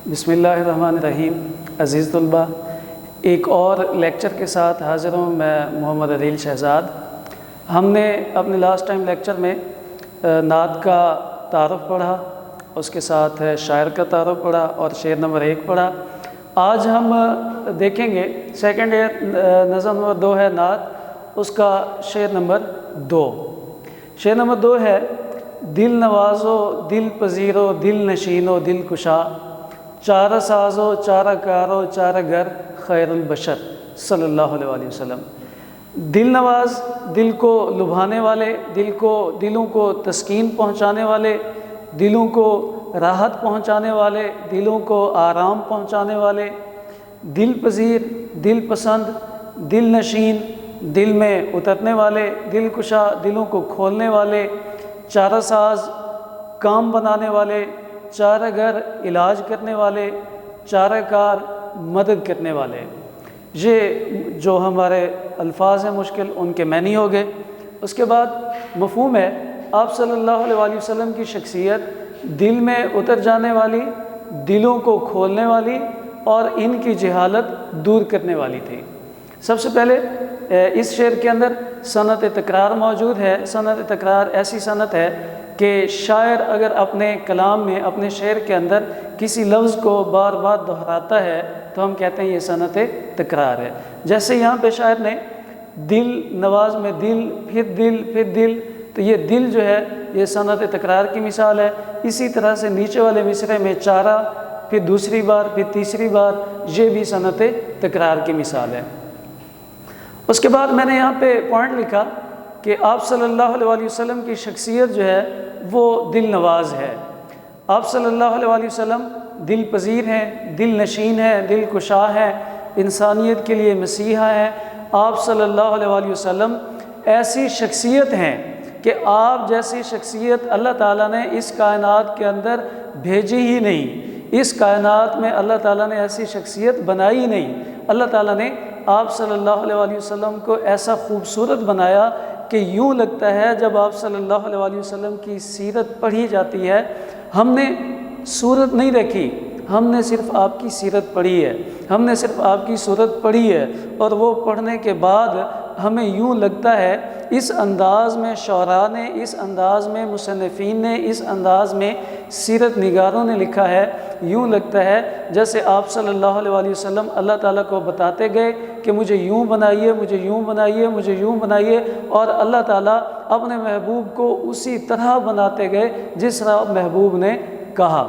بسم اللہ الرحمن الرحیم۔ عزیز طلبہ، ایک اور لیکچر کے ساتھ حاضر ہوں میں محمد عدیل شہزاد۔ ہم نے اپنے لاسٹ ٹائم لیکچر میں نعت کا تعارف پڑھا، اس کے ساتھ شاعر کا تعارف پڑھا اور شعر نمبر 1 پڑھا۔ آج ہم دیکھیں گے سیکنڈ نظم نمبر 2 ہے نعت، اس کا شعر نمبر 2۔ شعر نمبر 2 ہے: دل نوازو دل پذیرو دل نشینو دل کشا، چارہ سازو چارہ کارو چارہ گر خیر البشر صلی اللہ علیہ وسلم۔ دل نواز، دل کو لبھانے والے، دلوں کو تسکین پہنچانے والے، دلوں کو راحت پہنچانے والے، دلوں کو آرام پہنچانے والے، دل پذیر، دل پسند، دل نشین، دل میں اترنے والے، دل کشا، دلوں کو کھولنے والے، چارہ ساز، کام بنانے والے، چارہ گر، علاج کرنے والے، چارہ کار، مدد کرنے والے۔ یہ جو ہمارے الفاظ ہیں مشکل، ان کے معنی ہو گئے۔ اس کے بعد مفہوم ہے، آپ صلی اللہ علیہ وسلم کی شخصیت دل میں اتر جانے والی، دلوں کو کھولنے والی اور ان کی جہالت دور کرنے والی تھی۔ سب سے پہلے اس شعر کے اندر صنعت تکرار موجود ہے۔ صنعت تکرار ایسی صنعت ہے کہ شاعر اگر اپنے کلام میں، اپنے شعر کے اندر کسی لفظ کو بار بار دہراتا ہے تو ہم کہتے ہیں یہ صنعت تکرار ہے۔ جیسے یہاں پہ شاعر نے دل نواز میں دل، پھر دل، تو یہ دل جو ہے یہ صنعت تکرار کی مثال ہے۔ اسی طرح سے نیچے والے مصرعے میں چارہ، پھر دوسری بار، پھر تیسری بار، یہ بھی صنعت تکرار کی مثال ہے۔ اس کے بعد میں نے یہاں پہ پوائنٹ لکھا کہ آپ صلی اللہ علیہ وسلم کی شخصیت جو ہے وہ دل نواز ہے۔ آپ صلی اللہ علیہ وسلم دل پذیر ہیں، دل نشین ہیں، دل کشا ہیں، انسانیت کے لیے مسیحا ہیں۔ آپ صلی اللہ علیہ وسلم ایسی شخصیت ہیں کہ آپ جیسی شخصیت اللہ تعالیٰ نے اس کائنات کے اندر بھیجی ہی نہیں۔ اس کائنات میں اللہ تعالیٰ نے ایسی شخصیت بنائی ہی نہیں۔ اللہ تعالیٰ نے آپ صلی اللہ علیہ وسلم کو ایسا خوبصورت بنایا کہ یوں لگتا ہے جب آپ صلی اللہ علیہ وسلم کی سیرت پڑھی جاتی ہے، ہم نے صورت نہیں دیکھی، ہم نے صرف آپ کی سیرت پڑھی ہے، ہم نے صرف آپ کی صورت پڑھی ہے، اور وہ پڑھنے کے بعد ہمیں یوں لگتا ہے، اس انداز میں شعراء نے، اس انداز میں مصنفین نے، اس انداز میں سیرت نگاروں نے لکھا ہے، یوں لگتا ہے جیسے آپ صلی اللہ علیہ وسلم اللہ تعالیٰ کو بتاتے گئے کہ مجھے یوں بنائیے، مجھے یوں بنائیے، مجھے یوں بنائیے، اور اللہ تعالیٰ اپنے محبوب کو اسی طرح بناتے گئے جس طرح محبوب نے کہا۔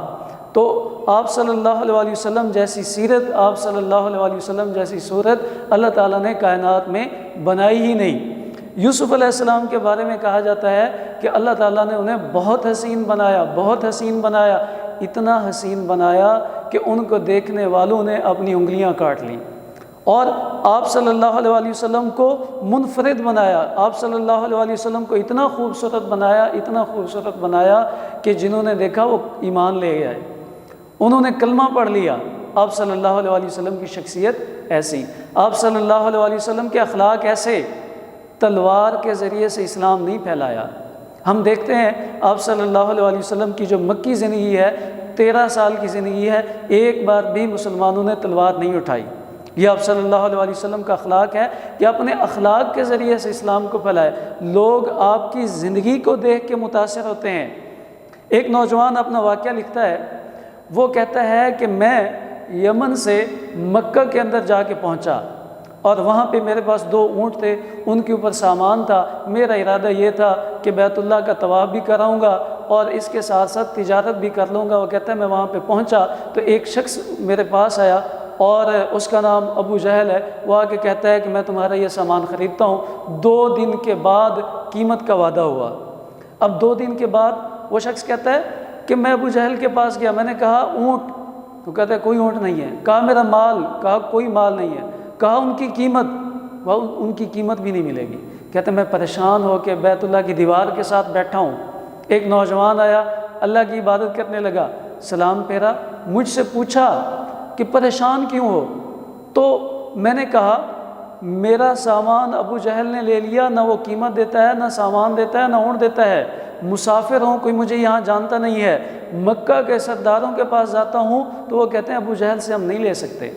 تو آپ صلی اللہ علیہ وسلم جیسی سیرت، آپ صلی اللہ علیہ وسلم جیسی صورت اللہ تعالیٰ نے کائنات میں بنائی ہی نہیں۔ یوسف علیہ السلام کے بارے میں کہا جاتا ہے کہ اللہ تعالیٰ نے انہیں بہت حسین بنایا، بہت حسین بنایا، اتنا حسین بنایا کہ ان کو دیکھنے والوں نے اپنی انگلیاں کاٹ لیں۔ اور آپ صلی اللہ علیہ وسلم کو منفرد بنایا، آپ صلی اللہ علیہ وسلم کو اتنا خوبصورت بنایا، اتنا خوبصورت بنایا کہ جنہوں نے دیکھا وہ ایمان لے گئے، انہوں نے کلمہ پڑھ لیا۔ آپ صلی اللہ علیہ وسلم کی شخصیت ایسی، آپ صلی اللہ علیہ وسلم کے اخلاق ایسے، تلوار کے ذریعے سے اسلام نہیں پھیلایا۔ ہم دیکھتے ہیں آپ صلی اللہ علیہ وسلم کی جو مکی زندگی ہے، 13 سال کی زندگی ہے، ایک بار بھی مسلمانوں نے تلوار نہیں اٹھائی۔ یہ آپ صلی اللہ علیہ وسلم کا اخلاق ہے کہ اپنے اخلاق کے ذریعے سے اسلام کو پھیلائے۔ لوگ آپ کی زندگی کو دیکھ کے متاثر ہوتے ہیں۔ ایک نوجوان اپنا واقعہ لکھتا ہے، وہ کہتا ہے کہ میں یمن سے مکہ کے اندر جا کے پہنچا، اور وہاں پہ میرے پاس 2 اونٹ تھے، ان کے اوپر سامان تھا۔ میرا ارادہ یہ تھا کہ بیت اللہ کا طواف بھی کراؤں گا اور اس کے ساتھ ساتھ تجارت بھی کر لوں گا۔ وہ کہتا ہے میں وہاں پہ پہنچا تو ایک شخص میرے پاس آیا اور اس کا نام ابو جہل ہے۔ وہ آ کے کہتا ہے کہ میں تمہارا یہ سامان خریدتا ہوں۔ 2 دن کے بعد قیمت کا وعدہ ہوا۔ اب 2 دن کے بعد وہ شخص کہتا ہے کہ میں ابو جہل کے پاس گیا، میں نے کہا اونٹ، تو کہتا ہے کوئی اونٹ نہیں ہے۔ کہا میرا مال، کہا کوئی مال نہیں ہے۔ کہا ان کی قیمت، وہ ان کی قیمت بھی نہیں ملے گی۔ کہتے میں پریشان ہو کے بیت اللہ کی دیوار کے ساتھ بیٹھا ہوں۔ ایک نوجوان آیا، اللہ کی عبادت کرنے لگا، سلام پھیرا، مجھ سے پوچھا کہ پریشان کیوں ہو؟ تو میں نے کہا میرا سامان ابو جہل نے لے لیا، نہ وہ قیمت دیتا ہے، نہ سامان دیتا ہے، نہ اونٹ دیتا ہے۔ مسافر ہوں، کوئی مجھے یہاں جانتا نہیں ہے، مکہ کے سرداروں کے پاس جاتا ہوں تو وہ کہتے ہیں ابو جہل سے ہم نہیں لے سکتے۔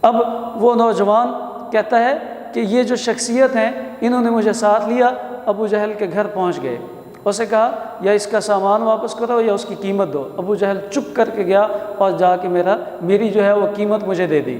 اب وہ نوجوان کہتا ہے کہ یہ جو شخصیت ہیں انہوں نے مجھے ساتھ لیا، ابو جہل کے گھر پہنچ گئے، اسے کہا یا اس کا سامان واپس کرو یا اس کی قیمت دو۔ ابو جہل چپ کر کے گیا اور جا کے میری جو ہے وہ قیمت مجھے دے دی۔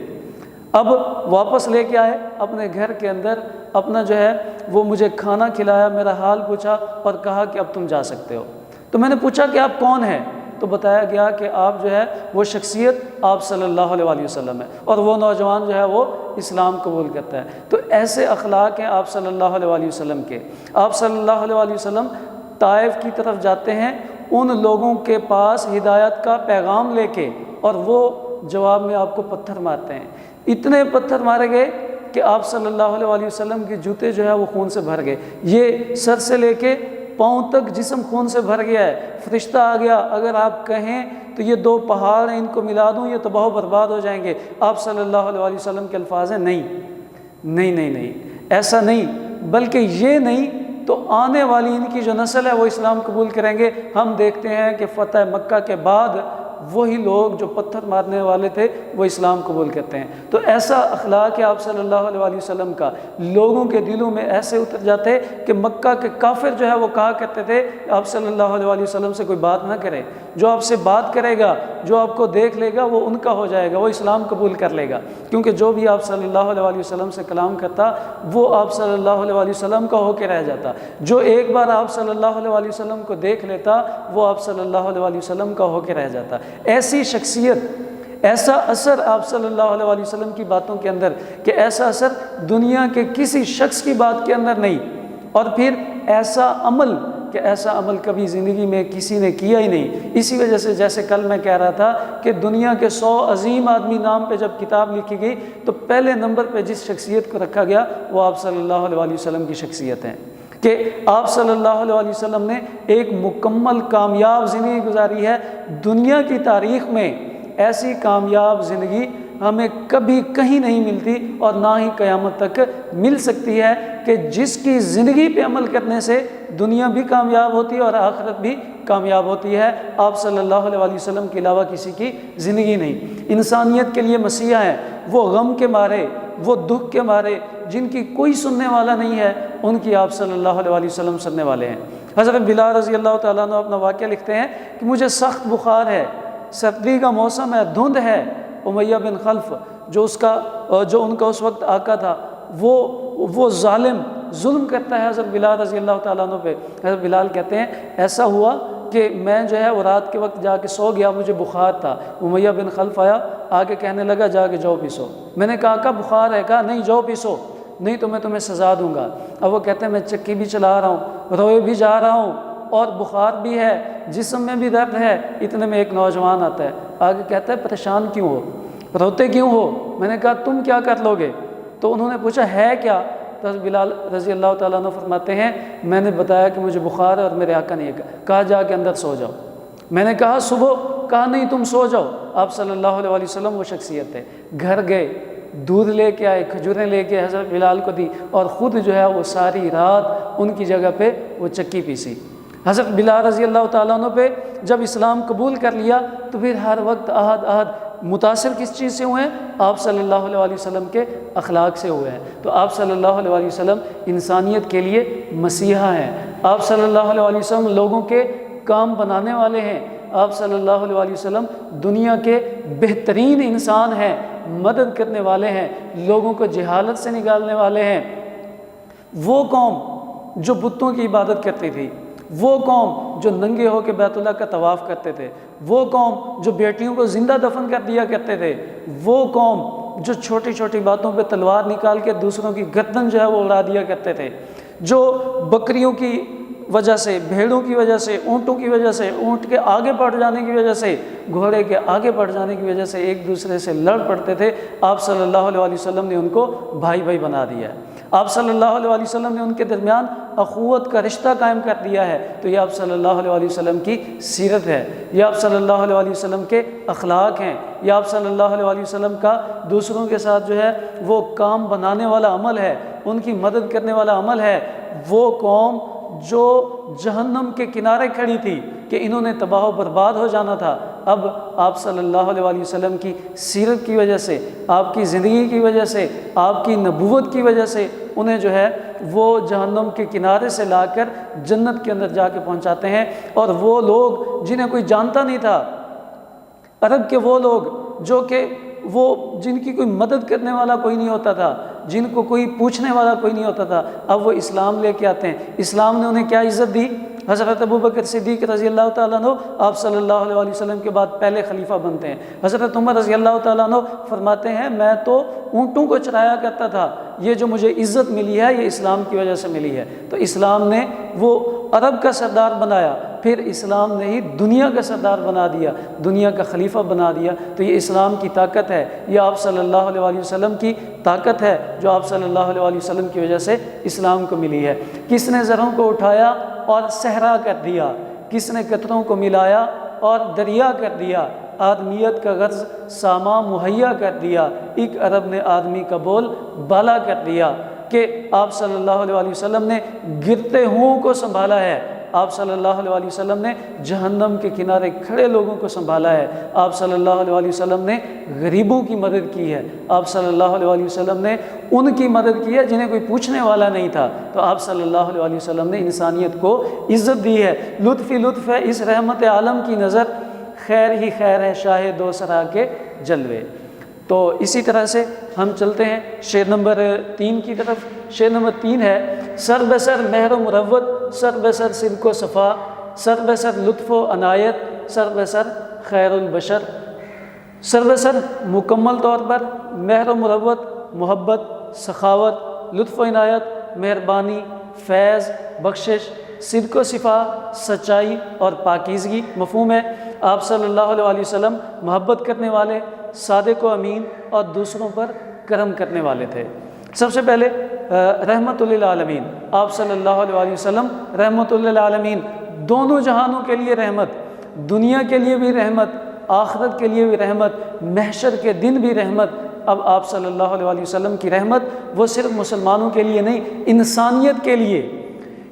اب واپس لے کے آئے اپنے گھر کے اندر، اپنا جو ہے وہ مجھے کھانا کھلایا، میرا حال پوچھا اور کہا کہ اب تم جا سکتے ہو۔ تو میں نے پوچھا کہ آپ کون ہیں؟ تو بتایا گیا کہ آپ جو ہے وہ شخصیت آپ صلی اللہ علیہ وسلم ہے، اور وہ نوجوان جو ہے وہ اسلام قبول کرتا ہے۔ تو ایسے اخلاق ہیں آپ صلی اللہ علیہ وسلم کے۔ آپ صلی اللہ علیہ وسلم طائف کی طرف جاتے ہیں ان لوگوں کے پاس ہدایت کا پیغام لے کے، اور وہ جواب میں آپ کو پتھر مارتے ہیں۔ اتنے پتھر مارے گئے کہ آپ صلی اللہ علیہ وسلم کے جوتے جو ہے وہ خون سے بھر گئے، یہ سر سے لے کے پاؤں تک جسم خون سے بھر گیا ہے۔ فرشتہ آ گیا، اگر آپ کہیں تو یہ 2 پہاڑ ہیں ان کو ملا دوں یہ تباہ و برباد ہو جائیں گے۔ آپ صلی اللہ علیہ وسلم کے الفاظ ہیں نہیں نہیں نہیں نہیں، ایسا نہیں، بلکہ یہ نہیں تو آنے والی ان کی جو نسل ہے وہ اسلام قبول کریں گے۔ ہم دیکھتے ہیں کہ فتح مکہ کے بعد وہی لوگ جو پتھر مارنے والے تھے وہ اسلام قبول کرتے ہیں۔ تو ایسا اخلاق ہے آپ صلی اللہ علیہ وسلم کا، لوگوں کے دلوں میں ایسے اتر جاتے کہ مکہ کے کافر جو ہے وہ کہا کرتے تھے آپ صلی اللہ علیہ وسلم سے کوئی بات نہ کرے، جو آپ سے بات کرے گا، جو آپ کو دیکھ لے گا وہ ان کا ہو جائے گا، وہ اسلام قبول کر لے گا، کیونکہ جو بھی آپ صلی اللہ علیہ وسلم سے کلام کرتا وہ آپ صلی اللہ علیہ وسلم کا ہو کے رہ جاتا۔ جو ایک بار آپ صلی اللہ علیہ وسلم کو دیکھ لیتا وہ آپ صلی اللہ علیہ وسلم کا ہو کے رہ جاتا۔ ایسی شخصیت، ایسا اثر آپ صلی اللہ علیہ وسلم کی باتوں کے اندر کہ ایسا اثر دنیا کے کسی شخص کی بات کے اندر نہیں، اور پھر ایسا عمل کہ ایسا عمل کبھی زندگی میں کسی نے کیا ہی نہیں۔ اسی وجہ سے جیسے کل میں کہہ رہا تھا کہ دنیا کے 100 عظیم آدمی نام پہ جب کتاب لکھی گئی تو پہلے نمبر پہ جس شخصیت کو رکھا گیا وہ آپ صلی اللہ علیہ وسلم کی شخصیت ہے، کہ آپ صلی اللہ علیہ وسلم نے ایک مکمل کامیاب زندگی گزاری ہے۔ دنیا کی تاریخ میں ایسی کامیاب زندگی ہمیں کبھی کہیں نہیں ملتی اور نہ ہی قیامت تک مل سکتی ہے، کہ جس کی زندگی پہ عمل کرنے سے دنیا بھی کامیاب ہوتی ہے اور آخرت بھی کامیاب ہوتی ہے۔ آپ صلی اللہ علیہ وسلم کے علاوہ کسی کی زندگی نہیں۔ انسانیت کے لیے مسیحا ہیں، وہ غم کے مارے، وہ دکھ کے مارے، جن کی کوئی سننے والا نہیں ہے ان کی آپ صلی اللہ علیہ وسلم سننے والے ہیں۔ حضرت بلال رضی اللہ تعالیٰ عنہ اپنا واقعہ لکھتے ہیں کہ مجھے سخت بخار ہے، سردی کا موسم ہے، دھند ہے۔ امیہ بن خلف جو ان کا اس وقت آقا تھا وہ ظلم کرتا ہے حضرت بلال رضی اللہ تعالیٰ عنہ پہ۔ حضرت بلال کہتے ہیں ایسا ہوا کہ میں جو ہے وہ رات کے وقت جا کے سو گیا، مجھے بخار تھا۔ امیہ بن خلف آیا، آگے کہنے لگا جا کے جو پیسو۔ میں نے کہا بخار ہے؟ کہا نہیں جو پیسو، نہیں تو میں تمہیں سزا دوں گا۔ اب وہ کہتے ہیں میں چکی بھی چلا رہا ہوں، روئے بھی جا رہا ہوں اور بخار بھی ہے، جسم میں بھی درد ہے۔ اتنے میں ایک نوجوان آتا ہے، آگے کہتا ہے پریشان کیوں ہو، روتے کیوں ہو؟ میں نے کہا تم کیا کر لو گے؟ تو انہوں نے پوچھا ہے کیا؟ تو حضرت بلال رضی اللہ تعالیٰ عنہ فرماتے ہیں میں نے بتایا کہ مجھے بخار ہے اور میرے آقا نے کہا جا کے اندر سو جاؤ۔ میں نے کہا صبح، کہا نہیں تم سو جاؤ۔ آپ صلی اللہ علیہ وسلم وہ شخصیت ہے، گھر گئے، دودھ لے کے آئے، کھجوریں لے کے حضرت بلال کو دی، اور خود جو ہے وہ ساری رات ان کی جگہ پہ وہ چکی پیسی۔ حضرت بلال رضی اللہ تعالیٰ عنہ پہ جب اسلام قبول کر لیا تو پھر ہر وقت عہد متاثر کس چیز سے ہوئے ہیں؟ آپ صلی اللہ علیہ وسلم کے اخلاق سے ہوئے ہیں۔ تو آپ صلی اللہ علیہ وسلم انسانیت کے لیے مسیحا ہیں، آپ صلی اللہ علیہ وسلم لوگوں کے کام بنانے والے ہیں، آپ صلی اللہ علیہ وسلم دنیا کے بہترین انسان ہیں، مدد کرنے والے ہیں، لوگوں کو جہالت سے نکالنے والے ہیں۔ وہ قوم جو بتوں کی عبادت کرتی تھی، وہ قوم جو ننگے ہو کے بیت اللہ کا طواف کرتے تھے، وہ قوم جو بیٹیوں کو زندہ دفن کر دیا کرتے تھے، وہ قوم جو چھوٹی چھوٹی باتوں پہ تلوار نکال کے دوسروں کی گردن جو ہے وہ اڑا دیا کرتے تھے، جو بکریوں کی وجہ سے، بھیڑوں کی وجہ سے، اونٹوں کی وجہ سے، اونٹ کے آگے بڑھ جانے کی وجہ سے، گھوڑے کے آگے بڑھ جانے کی وجہ سے ایک دوسرے سے لڑ پڑتے تھے، آپ صلی اللہ علیہ وسلم نے ان کو بھائی بھائی بنا دیا ہے۔ آپ صلی اللہ علیہ وسلم نے ان کے درمیان اخوت کا رشتہ قائم کر دیا ہے۔ تو یہ آپ صلی اللہ علیہ وسلم کی سیرت ہے، یہ آپ صلی اللہ علیہ وسلم کے اخلاق ہیں، یہ آپ صلی اللہ علیہ وسلم کا دوسروں کے ساتھ جو ہے وہ کام بنانے والا عمل ہے، ان کی مدد کرنے والا عمل ہے۔ وہ قوم جو جہنم کے کنارے کھڑی تھی کہ انہوں نے تباہ و برباد ہو جانا تھا، اب آپ صلی اللہ علیہ وآلہ وسلم کی سیرت کی وجہ سے، آپ کی زندگی کی وجہ سے، آپ کی نبوت کی وجہ سے انہیں جو ہے وہ جہنم کے کنارے سے لا کر جنت کے اندر جا کے پہنچاتے ہیں۔ اور وہ لوگ جنہیں کوئی جانتا نہیں تھا، عرب کے وہ لوگ جو کہ جن کی کوئی مدد کرنے والا کوئی نہیں ہوتا تھا، جن کو کوئی پوچھنے والا کوئی نہیں ہوتا تھا، اب وہ اسلام لے کے آتے ہیں۔ اسلام نے انہیں کیا عزت دی؟ حضرت ابوبکر صدیق رضی اللہ تعالیٰ عنہ آپ صلی اللہ علیہ وسلم کے بعد پہلے خلیفہ بنتے ہیں۔ حضرت عمر رضی اللہ تعالیٰ عنہ فرماتے ہیں میں تو اونٹوں کو چرایا کرتا تھا، یہ جو مجھے عزت ملی ہے یہ اسلام کی وجہ سے ملی ہے۔ تو اسلام نے وہ عرب کا سردار بنایا، پھر اسلام نے ہی دنیا کا سردار بنا دیا، دنیا کا خلیفہ بنا دیا۔ تو یہ اسلام کی طاقت ہے، یہ آپ صلی اللہ علیہ وسلم کی طاقت ہے جو آپ صلی اللہ علیہ وسلم کی وجہ سے اسلام کو ملی ہے۔ کس نے زروں کو اٹھایا اور صحرا کر دیا، کس نے قطروں کو ملایا اور دریا کر دیا، آدمیت کا غرض ساما مہیا کر دیا، ایک عرب نے آدمی کا بول بالا کر دیا کہ آپ صلی اللہ علیہ وسلم نے گرتے ہوں کو سنبھالا ہے، آپ صلی اللہ علیہ وسلم نے جہنم کے کنارے کھڑے لوگوں کو سنبھالا ہے، آپ صلی اللہ علیہ وسلم نے غریبوں کی مدد کی ہے، آپ صلی اللہ علیہ وسلم نے ان کی مدد کی ہے جنہیں کوئی پوچھنے والا نہیں تھا۔ تو آپ صلی اللہ علیہ وسلم نے انسانیت کو عزت دی ہے۔ لطف ہی لطف ہے اس رحمت عالم کی نظر، خیر ہی خیر ہے شاہ دو سرا کے جلوے۔ تو اسی طرح سے ہم چلتے ہیں شعر نمبر 3 کی طرف۔ شعر نمبر 3 ہے: سر بسر مہر و مروت، سر بسر صدق و صفا، سر بسر لطف و عنایت، سر بسر خیر البشر۔ سر بسر مکمل طور پر، مہر و مروت محبت، سخاوت، لطف و عنایت مہربانی، فیض بخشش، صدق و صفا سچائی اور پاکیزگی۔ مفہوم ہے آپ صلی اللہ علیہ وسلم محبت کرنے والے، صادق و امین اور دوسروں پر کرم کرنے والے تھے۔ سب سے پہلے رحمت للعالمین، آپ صلی اللہ علیہ وسلم رحمت للعالمین، دونوں جہانوں کے لیے رحمت، دنیا کے لیے بھی رحمت، آخرت کے لیے بھی رحمت، محشر کے دن بھی رحمت۔ اب آپ صلی اللہ علیہ وسلم کی رحمت وہ صرف مسلمانوں کے لیے نہیں، انسانیت کے لیے،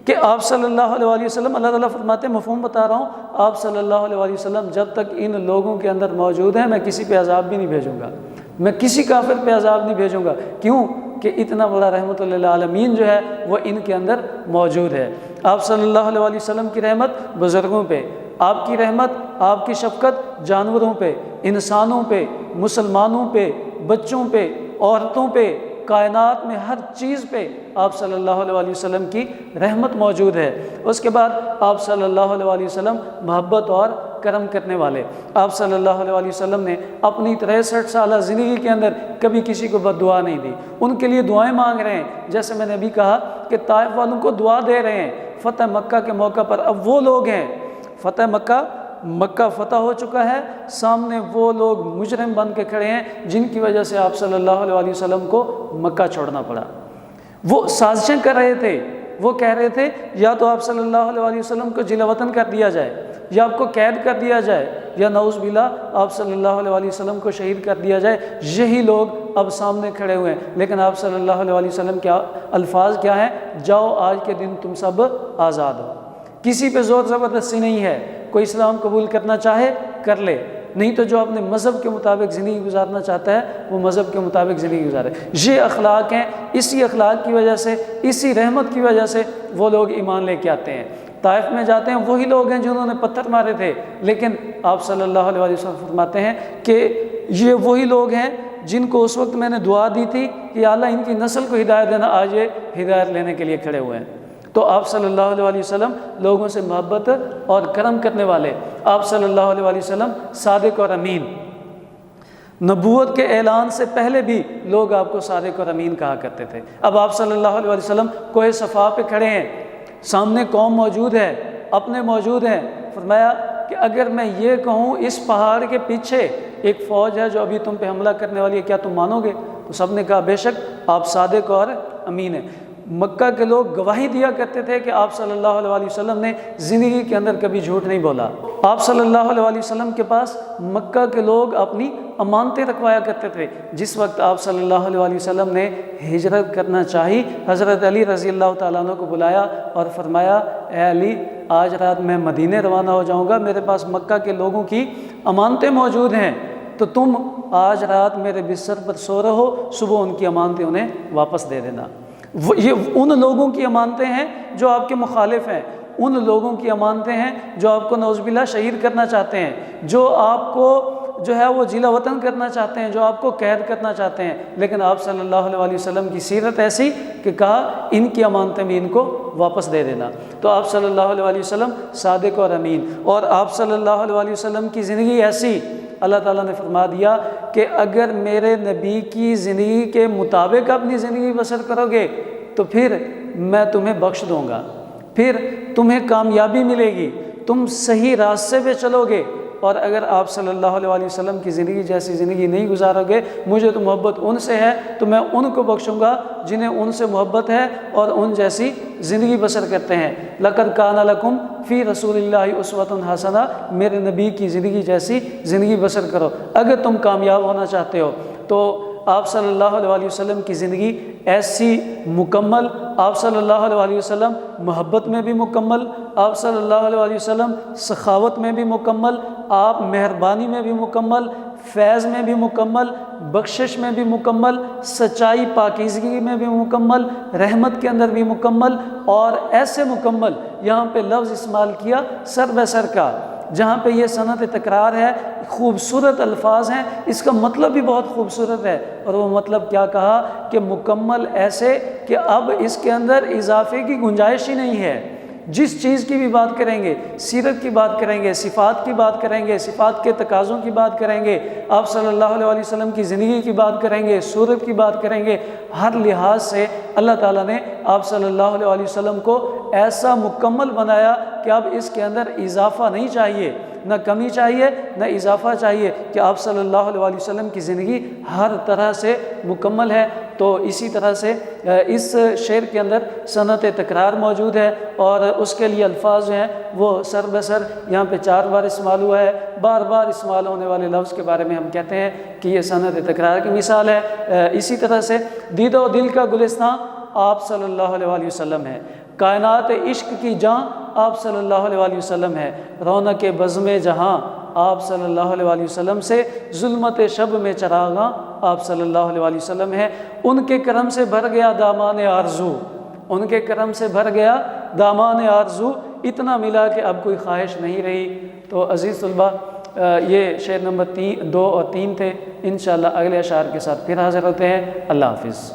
کہ آپ صلی اللہ علیہ وسلم، اللہ تعالیٰ فرماتے ہیں، مفہوم بتا رہا ہوں، آپ صلی اللہ علیہ وسلم جب تک ان لوگوں کے اندر موجود ہیں میں کسی پہ عذاب بھی نہیں بھیجوں گا، میں کسی کافر پہ عذاب نہیں بھیجوں گا۔ کیوں؟ کہ اتنا بڑا رحمت للعالمین جو ہے وہ ان کے اندر موجود ہے۔ آپ صلی اللہ علیہ وسلم کی رحمت بزرگوں پہ، آپ کی رحمت، آپ کی شفقت جانوروں پہ، انسانوں پہ، مسلمانوں پہ، بچوں پہ، عورتوں پہ، کائنات میں ہر چیز پہ آپ صلی اللہ علیہ وسلم کی رحمت موجود ہے۔ اس کے بعد آپ صلی اللہ علیہ وسلم محبت اور کرم کرنے والے۔ آپ صلی اللہ علیہ وسلم نے اپنی 63 سالہ زندگی کے اندر کبھی کسی کو بد دعا نہیں دی، ان کے لیے دعائیں مانگ رہے ہیں۔ جیسے میں نے ابھی کہا کہ طائف والوں کو دعا دے رہے ہیں فتح مکہ کے موقع پر۔ اب وہ لوگ ہیں، فتح مکہ فتح ہو چکا ہے، سامنے وہ لوگ مجرم بن کے کھڑے ہیں جن کی وجہ سے آپ صلی اللہ علیہ وسلم کو مکہ چھوڑنا پڑا۔ وہ سازشیں کر رہے تھے، وہ کہہ رہے تھے یا تو آپ صلی اللہ علیہ وسلم کو جلا وطن کر دیا جائے، یا آپ کو قید کر دیا جائے، یا نعوذ باللہ آپ صلی اللہ علیہ وسلم کو شہید کر دیا جائے۔ یہی لوگ اب سامنے کھڑے ہوئے ہیں، لیکن آپ صلی اللہ علیہ وسلم کے الفاظ کیا ہیں؟ جاؤ آج کے دن تم سب آزاد ہو۔ کسی پہ زور زبردستی نہیں ہے، کوئی اسلام قبول کرنا چاہے کر لے، نہیں تو جو اپنے مذہب کے مطابق زندگی گزارنا چاہتا ہے وہ مذہب کے مطابق زندگی گزارے۔ یہ اخلاق ہیں، اسی اخلاق کی وجہ سے، اسی رحمت کی وجہ سے وہ لوگ ایمان لے کے آتے ہیں۔ طائف میں جاتے ہیں وہی لوگ ہیں جنہوں نے پتھر مارے تھے، لیکن آپ صلی اللہ علیہ وسلم فرماتے ہیں کہ یہ وہی لوگ ہیں جن کو اس وقت میں نے دعا دی تھی کہ اللہ ان کی نسل کو ہدایت دینا، آج یہ ہدایت لینے کے لیے کھڑے ہوئے ہیں۔ تو آپ صلی اللہ علیہ وسلم لوگوں سے محبت اور کرم کرنے والے، آپ صلی اللہ علیہ وسلم صادق اور امین۔ نبوت کے اعلان سے پہلے بھی لوگ آپ کو صادق اور امین کہا کرتے تھے۔ اب آپ صلی اللہ علیہ وسلم کوہ صفا پہ کھڑے ہیں، سامنے قوم موجود ہے، اپنے موجود ہیں، فرمایا کہ اگر میں یہ کہوں اس پہاڑ کے پیچھے ایک فوج ہے جو ابھی تم پہ حملہ کرنے والی ہے، کیا تم مانو گے؟ تو سب نے کہا بے شک آپ صادق اور امین ہیں۔ مکہ کے لوگ گواہی دیا کرتے تھے کہ آپ صلی اللہ علیہ وسلم نے زندگی کے اندر کبھی جھوٹ نہیں بولا۔ آپ صلی اللہ علیہ وسلم کے پاس مکہ کے لوگ اپنی امانتیں رکھوایا کرتے تھے۔ جس وقت آپ صلی اللہ علیہ وسلم نے ہجرت کرنا چاہی، حضرت علی رضی اللہ تعالیٰ عنہ کو بلایا اور فرمایا اے علی آج رات میں مدینے روانہ ہو جاؤں گا، میرے پاس مکہ کے لوگوں کی امانتیں موجود ہیں، تو تم آج رات میرے بستر پر سو رہو، صبح ان کی امانتیں انہیں واپس دے دینا۔ یہ ان لوگوں کی امانتیں ہیں جو آپ کے مخالف ہیں، ان لوگوں کی امانتیں ہیں جو آپ کو نعوذ باللہ شہید کرنا چاہتے ہیں، جو آپ کو جو ہے وہ ضلع وطن کرنا چاہتے ہیں، جو آپ کو قید کرنا چاہتے ہیں، لیکن آپ صلی اللہ علیہ وسلم کی سیرت ایسی کہ کہا ان کی امانتیں بھی ان کو واپس دے دینا۔ تو آپ صلی اللہ علیہ وسلم صادق اور امین، اور آپ صلی اللہ علیہ وسلم کی زندگی ایسی، اللہ تعالیٰ نے فرما دیا کہ اگر میرے نبی کی زندگی کے مطابق اپنی زندگی بسر کرو گے تو پھر میں تمہیں بخش دوں گا، پھر تمہیں کامیابی ملے گی، تم صحیح راستے پہ چلو گے۔ اور اگر آپ صلی اللہ علیہ وسلم کی زندگی جیسی زندگی نہیں گزارو گے، مجھے تو محبت ان سے ہے تو میں ان کو بخشوں گا جنہیں ان سے محبت ہے اور ان جیسی زندگی بسر کرتے ہیں۔ لَقَدْ كَانَ لَكُمْ فِي رَسُولِ اللَّهِ أُسْوَةٌ حَسَنَةٌ، میرے نبی کی زندگی جیسی زندگی بسر کرو اگر تم کامیاب ہونا چاہتے ہو۔ تو آپ صلی اللہ علیہ وسلم کی زندگی ایسی مکمل، آپ صلی اللہ علیہ وسلم محبت میں بھی مکمل، آپ صلی اللہ علیہ وسلم سخاوت میں بھی مکمل، آپ مہربانی میں بھی مکمل، فیض میں بھی مکمل، بخشش میں بھی مکمل، سچائی پاکیزگی میں بھی مکمل، رحمت کے اندر بھی مکمل، اور ایسے مکمل یہاں پہ لفظ استعمال کیا سر بہ سر کا، جہاں پہ یہ صنعت تکرار ہے، خوبصورت الفاظ ہیں، اس کا مطلب بھی بہت خوبصورت ہے، اور وہ مطلب کیا کہا کہ مکمل ایسے کہ اب اس کے اندر اضافے کی گنجائش ہی نہیں ہے۔ جس چیز کی بھی بات کریں گے، سیرت کی بات کریں گے، صفات کی بات کریں گے، صفات کے تقاضوں کی بات کریں گے، آپ صلی اللہ علیہ وسلم کی زندگی کی بات کریں گے، صورت کی بات کریں گے، ہر لحاظ سے اللہ تعالیٰ نے آپ صلی اللہ علیہ وسلم کو ایسا مکمل بنایا کہ اب اس کے اندر اضافہ نہیں چاہیے، نہ کمی چاہیے نہ اضافہ چاہیے، کہ آپ صلی اللہ علیہ وسلم کی زندگی ہر طرح سے مکمل ہے۔ تو اسی طرح سے اس شعر کے اندر صنعت تکرار موجود ہے، اور اس کے لیے الفاظ جو ہیں وہ سر بہ سر یہاں پہ 4 بار استعمال ہوا ہے۔ بار بار استعمال ہونے والے لفظ کے بارے میں ہم کہتے ہیں کہ یہ صنعت تکرار کی مثال ہے۔ اسی طرح سے دید و دل کا گلستان آپ صلی اللہ علیہ وسلم ہے، کائنات عشق کی جاں آپ صلی اللہ علیہ وسلم ہے، رونق بزم جہاں آپ صلی اللہ علیہ وسلم سے، ظلمت شب میں چراغاں آپ صلی اللہ علیہ وسلم ہے۔ ان کے کرم سے بھر گیا دامان آرزو، ان کے کرم سے بھر گیا دامان آرزو، اتنا ملا کہ اب کوئی خواہش نہیں رہی۔ تو عزیز طلبہ، یہ شعر نمبر 2 اور 3 تھے۔ انشاءاللہ اگلے اشعار کے ساتھ پھر حاضر ہوتے ہیں۔ اللہ حافظ۔